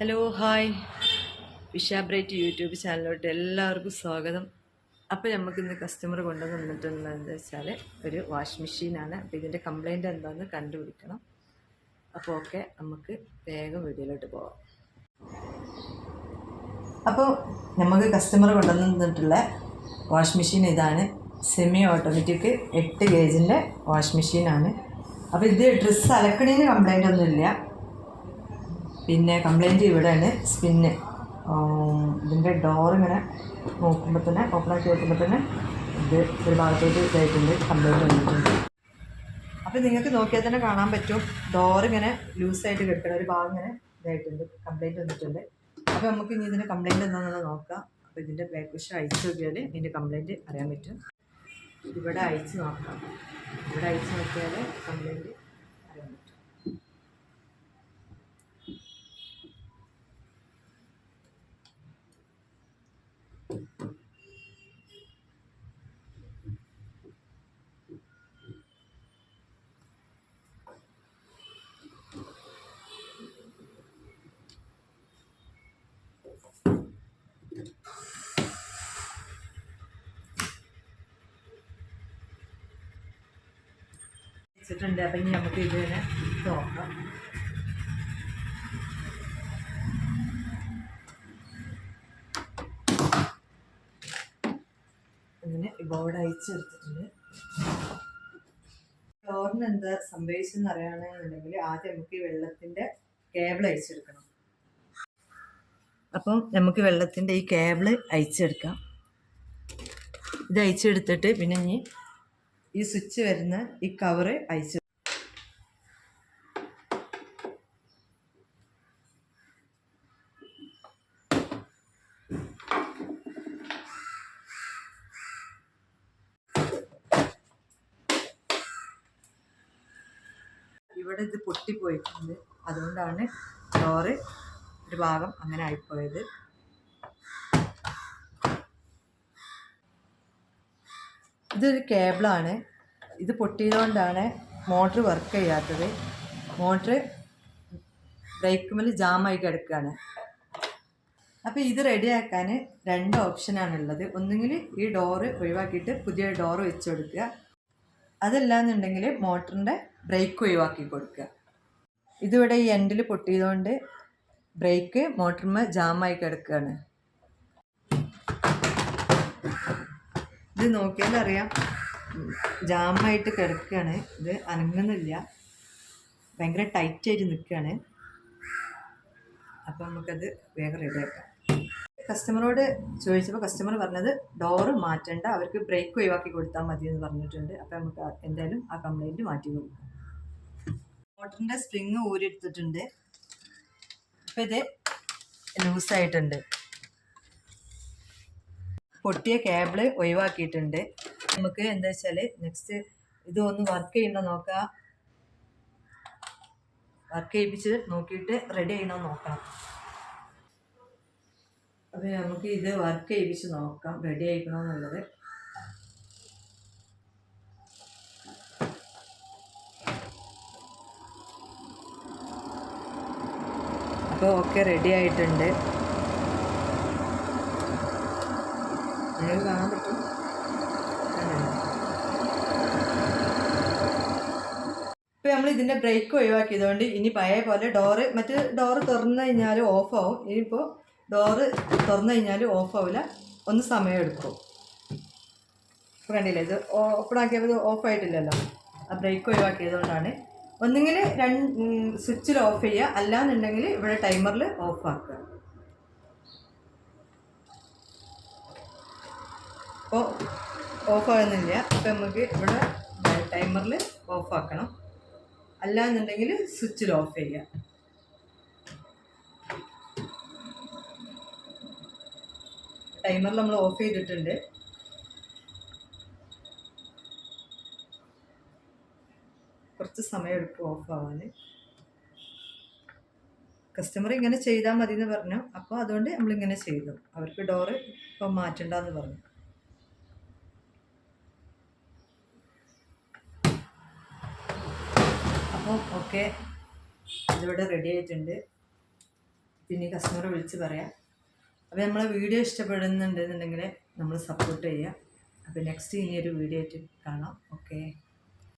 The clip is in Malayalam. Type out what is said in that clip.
ഹലോ ഹായ് വിഷാബ്രൈറ്റ് യൂട്യൂബ് ചാനലിലോട്ട് എല്ലാവർക്കും സ്വാഗതം. അപ്പോൾ നമുക്കിന്ന് കസ്റ്റമർ കൊണ്ടുവന്നിട്ടുള്ളത് എന്താ വെച്ചാൽ ഒരു വാഷ് മെഷീനാണ്. അപ്പോൾ ഇതിൻ്റെ കംപ്ലൈൻറ്റ് എന്താണെന്ന് കണ്ടുപിടിക്കണം. അപ്പോൾ ഓക്കെ, നമുക്ക് വേഗം വീഡിയോയിലോട്ട് പോകാം. അപ്പോൾ നമുക്ക് കസ്റ്റമർ കൊണ്ടുവന്നിട്ടുള്ള വാഷ് മെഷീൻ ഇതാണ്. സെമി ഓട്ടോമാറ്റിക് 8 ഗേജിൻ്റെ വാഷ് മെഷീനാണ്. അപ്പോൾ ഇത് ഡ്രസ്സ് അലക്കണീന് കംപ്ലൈൻ്റ് ഒന്നുമില്ല. പിന്നെ കംപ്ലൈൻറ്റ് ഇവിടെയാണ് സ്പിന്ന്. ഇതിൻ്റെ ഡോറിങ്ങനെ നോക്കുമ്പോൾ തന്നെ ഓപ്പണാക്കി നോക്കുമ്പോൾ തന്നെ ഇത് ഒരു ഭാഗത്തോട്ട് ഇതായിട്ടുണ്ട്, കംപ്ലൈൻറ്റ് വന്നിട്ടുണ്ട്. അപ്പോൾ നിങ്ങൾക്ക് നോക്കിയാൽ തന്നെ കാണാൻ പറ്റും, ഡോറിങ്ങനെ ലൂസായിട്ട് കിടക്കണം, ഒരു ഭാഗം ഇങ്ങനെ ഇതായിട്ടുണ്ട്, കംപ്ലൈൻറ്റ് വന്നിട്ടുണ്ട്. അപ്പോൾ നമുക്ക് ഇനി ഇതിൻ്റെ കംപ്ലൈൻറ്റ് എന്താണെന്നുള്ളത് നോക്കാം. അപ്പോൾ ഇതിൻ്റെ ബാക്ക് വശം അയച്ചു നോക്കിയാൽ ഇതിൻ്റെ കംപ്ലൈൻറ്റ് അറിയാൻ പറ്റും. ഇവിടെ അയച്ച് നോക്കാം. ഇവിടെ അയച്ച് നോക്കിയാൽ കംപ്ലൈൻറ്റ് അറിയാൻ പറ്റും. വെച്ചിട്ടുണ്ട്. അപ്പം ഇനി നമുക്ക് ഇതിനെ നോക്കാം. അങ്ങനെ ബോർഡ് അയച്ചെടുത്തിട്ടുണ്ട്. ഡോറിന് എന്താ സംഭവിച്ചെന്ന് അറിയണമെന്നുണ്ടെങ്കിൽ ആദ്യം നമുക്ക് ഈ വെള്ളത്തിൻ്റെ കേബിൾ അയച്ചെടുക്കണം. അപ്പം നമുക്ക് വെള്ളത്തിൻ്റെ ഈ കേബിൾ അയച്ചെടുക്കാം. ഇത് അയച്ചെടുത്തിട്ട് പിന്നെ ഇനി ഈ സ്വിച്ച് വരുന്ന ഈ കവറ് അയച്ചു. ഇവിടെ ഇത് പൊട്ടിപ്പോയിട്ടുണ്ട്, അതുകൊണ്ടാണ് ഡോറ് ഒരു ഭാഗം അങ്ങനെ ആയിപ്പോയത്. ഇതൊരു കേബിളാണ്. ഇത് പൊട്ടിയതുകൊണ്ടാണ് മോട്ടർ വർക്ക് ചെയ്യാത്തത്. മോട്ടർ ബ്രേക്കുമേൽ ജാമായി കിടക്കുകയാണ്. അപ്പോൾ ഇത് റെഡിയാക്കാൻ 2 ഓപ്ഷനാണുള്ളത്. ഒന്നുകിൽ ഈ ഡോറ് ഒഴിവാക്കിയിട്ട് പുതിയ ഡോറ് വെച്ച് കൊടുക്കുക, അതല്ലാന്നുണ്ടെങ്കിൽ മോട്ടറിൻ്റെ ബ്രേക്ക് ഒഴിവാക്കി കൊടുക്കുക. ഇതിവിടെ ഈ എൻഡിൽ പൊട്ടിയതുകൊണ്ട് ബ്രേക്ക് മോട്ടറിന്മേൽ ജാമായി കിടക്കുകയാണ്. ഇത് നോക്കിയാൽ അറിയാം, ജാമായിട്ട് കിടക്കുകയാണ്. ഇത് അനങ്ങുന്നില്ല, ഭയങ്കര ടൈറ്റായിട്ട് നിൽക്കുകയാണ്. അപ്പം നമുക്കത് വേഗം റെഡിയാക്കാം. കസ്റ്റമറോട് ചോദിച്ചപ്പോൾ കസ്റ്റമർ പറഞ്ഞത് ഡോറ് മാറ്റേണ്ട, അവർക്ക് ബ്രേക്ക് ഒഴിവാക്കി കൊടുത്താൽ മതി എന്ന് പറഞ്ഞിട്ടുണ്ട്. അപ്പം നമുക്ക് എന്തായാലും ആ കംപ്ലൈൻറ്റ് മാറ്റി കൊടുക്കാം. മോട്ടറിൻ്റെ സ്പ്രിങ് ഊരിയെടുത്തിട്ടുണ്ട്. അപ്പം ഇത് ലൂസായിട്ടുണ്ട്. പൊട്ടിയ കേബിള് ഒഴിവാക്കിയിട്ടുണ്ട്. നമുക്ക് എന്താ വെച്ചാൽ നെക്സ്റ്റ് ഇതൊന്ന് വർക്ക് ചെയ്യണോ നോക്കാം. വർക്ക് ചെയ്യിപ്പിച്ച് നോക്കിയിട്ട് റെഡി ചെയ്യണോ നോക്കണം. അപ്പോൾ നമുക്ക് ഇത് വർക്ക് ചെയ്യിപ്പിച്ച് നോക്കാം, റെഡി ആയിക്കണമെന്നുള്ളത്. അപ്പോൾ ഓക്കെ, റെഡി ആയിട്ടുണ്ട്. നിങ്ങൾക്ക് കാണാൻ പറ്റും. ഇപ്പോൾ നമ്മൾ ഇതിൻ്റെ ബ്രേക്ക് ഒഴിവാക്കിയതുകൊണ്ട് ഇനി പഴയ പോലെ മറ്റ് ഡോറ് തുറന്നു കഴിഞ്ഞാൽ ഓഫാവും. ഇനിയിപ്പോൾ ഡോറ് തുറന്നു കഴിഞ്ഞാൽ ഓഫാവില്ല, ഒന്ന് സമയമെടുക്കും. ഇപ്പോൾ കണ്ടില്ലേ, ഇത് ഓപ്പണാക്കിയപ്പോൾ ഓഫായിട്ടില്ലല്ലോ, ആ ബ്രേക്ക് ഒഴിവാക്കിയതുകൊണ്ടാണ്. ഒന്നുകിൽ സ്വിച്ചിൽ ഓഫ് ചെയ്യുക, അല്ലാന്നുണ്ടെങ്കിൽ ഇവിടെ ടൈമറിൽ ഓഫാക്കുക. അപ്പോൾ ഓഫാകുന്നില്ല. അപ്പോൾ നമുക്ക് ഇവിടെ ടൈമറിൽ ഓഫാക്കണം, അല്ലാന്നുണ്ടെങ്കിൽ സ്വിച്ചിൽ ഓഫ് ചെയ്യുക. ടൈമറിൽ നമ്മൾ ഓഫ് ചെയ്തിട്ടുണ്ട്. കുറച്ച് സമയം എടുക്കും ഓഫാവാൻ. കസ്റ്റമർ ഇങ്ങനെ ചെയ്താൽ മതി എന്ന് പറഞ്ഞു. അപ്പോൾ അതുകൊണ്ട് നമ്മളിങ്ങനെ ചെയ്തു. അവർക്ക് ഡോറ് ഇപ്പം മാറ്റണ്ടെന്ന് പറഞ്ഞു. അപ്പോൾ ഓക്കെ, ഇതിവിടെ റെഡി ആയിട്ടുണ്ട്. പിന്നെ കസ്റ്റമറെ വിളിച്ച് പറയാം. അപ്പോൾ നമ്മളെ വീഡിയോ ഇഷ്ടപ്പെടുന്നുണ്ടെന്നുണ്ടെങ്കിൽ നമ്മൾ സപ്പോർട്ട് ചെയ്യുക. അപ്പോൾ നെക്സ്റ്റ് ഇനിയൊരു വീഡിയോ ആയിട്ട് കാണാം. ഓക്കെ.